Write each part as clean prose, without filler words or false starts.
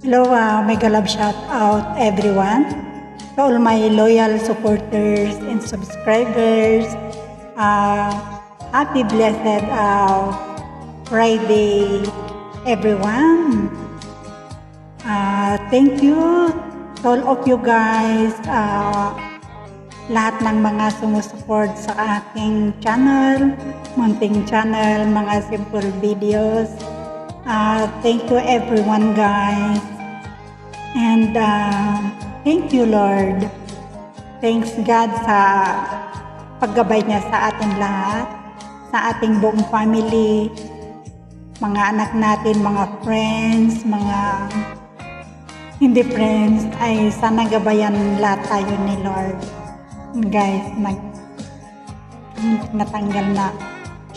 Hello, mega love shout out everyone. To all my loyal supporters and subscribers. Happy blessed Friday, everyone. Thank you to all of you guys. Lahat ng mga sumusuport sa aking channel, munting channel, mga simple videos. Thank you everyone guys. And thank you Lord. Thanks God sa paggabay niya sa ating lahat, sa ating buong family, mga anak natin, mga friends, mga hindi friends, ay sana gabayan lahat tayo ni Lord. Guys, natanggal na.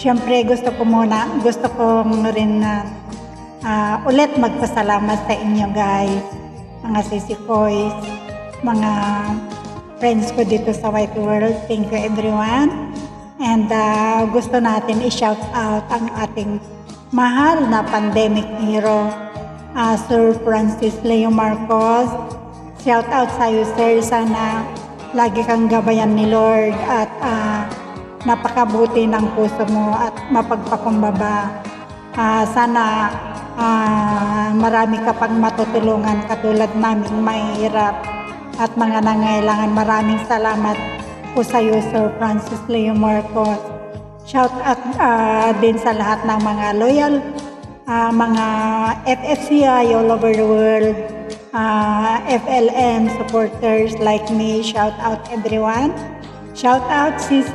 Siyempre gusto ko rin na ulit magpasalamat sa inyo guys, mga sisikoys, mga friends ko dito sa White World. Thank you everyone. And gusto natin i-shout out ang ating mahal na pandemic hero, Sir Francis Leo Marcos. Shout out sa iyo sir, sana lagi kang gabayan ni Lord at napakabuti ng puso mo at mapagpakumbaba. Sana marami ka pang matutulungan katulad naming mahirap at mga nangailangan. Maraming salamat po sa iyo Sir Francis Leo Marcos. Shout out din sa lahat ng mga loyal mga FFCI all over the world, FLM supporters like me. Shout out everyone. Shout out sis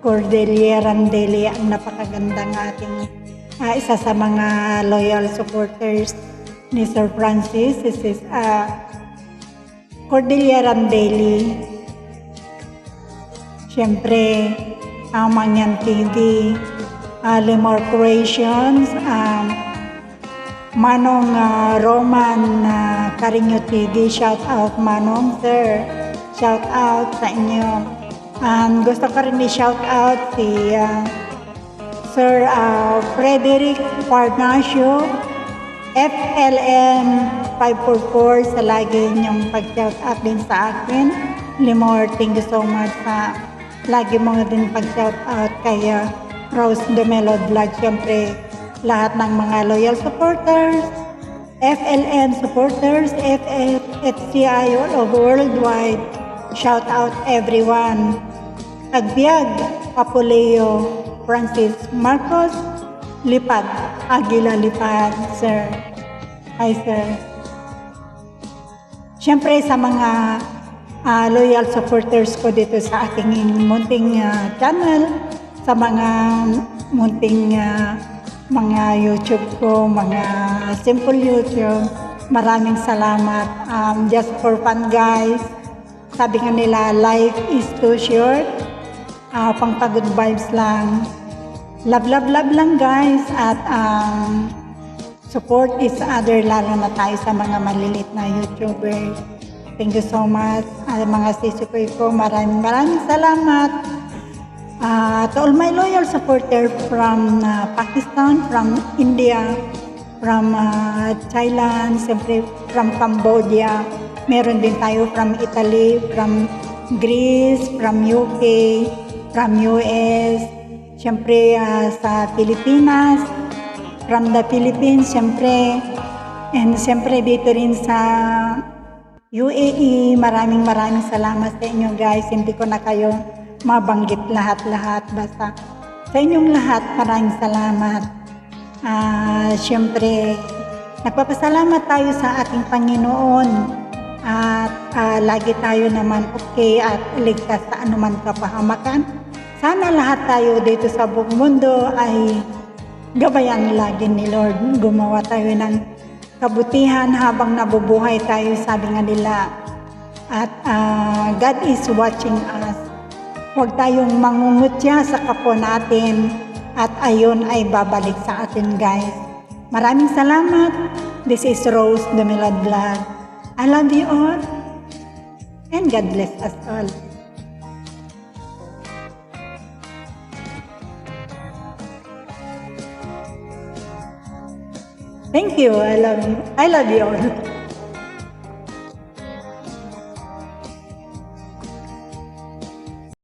Cordelia Randeli, ang napakagandang ating isa sa mga loyal supporters ni Sir Francis. This is Cordelia Randeli. Siyempre, ang Mangyan TV, Limor Creations, Manong Roman Carinyo TV. Shout out Manong sir. Shout out sa inyo. And gusto ko rin i-shout out si Sir Frederick Parnacio, FLM 544, sa lagi niyong pag-shout out din sa akin. Limor, thank you so much sa lagi mo din pag-shout out kay Rose Demelo Vlog. Siyempre, lahat ng mga loyal supporters, FLM supporters, FFCI all over worldwide. Shout out everyone. Agbiag, Apoleo, Francis Marcos, Lipad, Aguila Lipad, sir. Hi, sir. Siyempre sa mga loyal supporters ko dito sa ating munting channel, sa mga munting mga YouTube ko, mga simple YouTube, maraming salamat. Just for fun guys. Sabi nga nila, life is too short. Pang good vibes lang. Love lang guys. At support each other, lalo na tayo sa mga malilit na YouTubers. Thank you so much. Mga sisikoy ko, maraming salamat. To all my loyal supporters from Pakistan, from India, from Thailand, siyempre from Cambodia. Meron din tayo from Italy, from Greece, from UK, from US, siyempre sa Pilipinas, from the Philippines, siyempre. And siyempre dito rin sa UAE, maraming salamat sa inyo guys. Hindi ko na kayo mabanggit lahat. Basta sa inyong lahat, maraming salamat. Siyempre, nagpapasalamat tayo sa ating Panginoon at lagi tayo naman okay at ligtas sa anuman kapahamakan. Sana lahat tayo dito sa buong mundo ay gabayan lagi ni Lord. Gumawa tayo ng kabutihan habang nabubuhay tayo, sabi nga nila. At God is watching us. Huwag tayong mangungutya sa kapwa natin at ayon ay babalik sa atin guys. Maraming salamat. This is Rose Demelo Vlog. I love you all and God bless us all. Thank you. I love you all.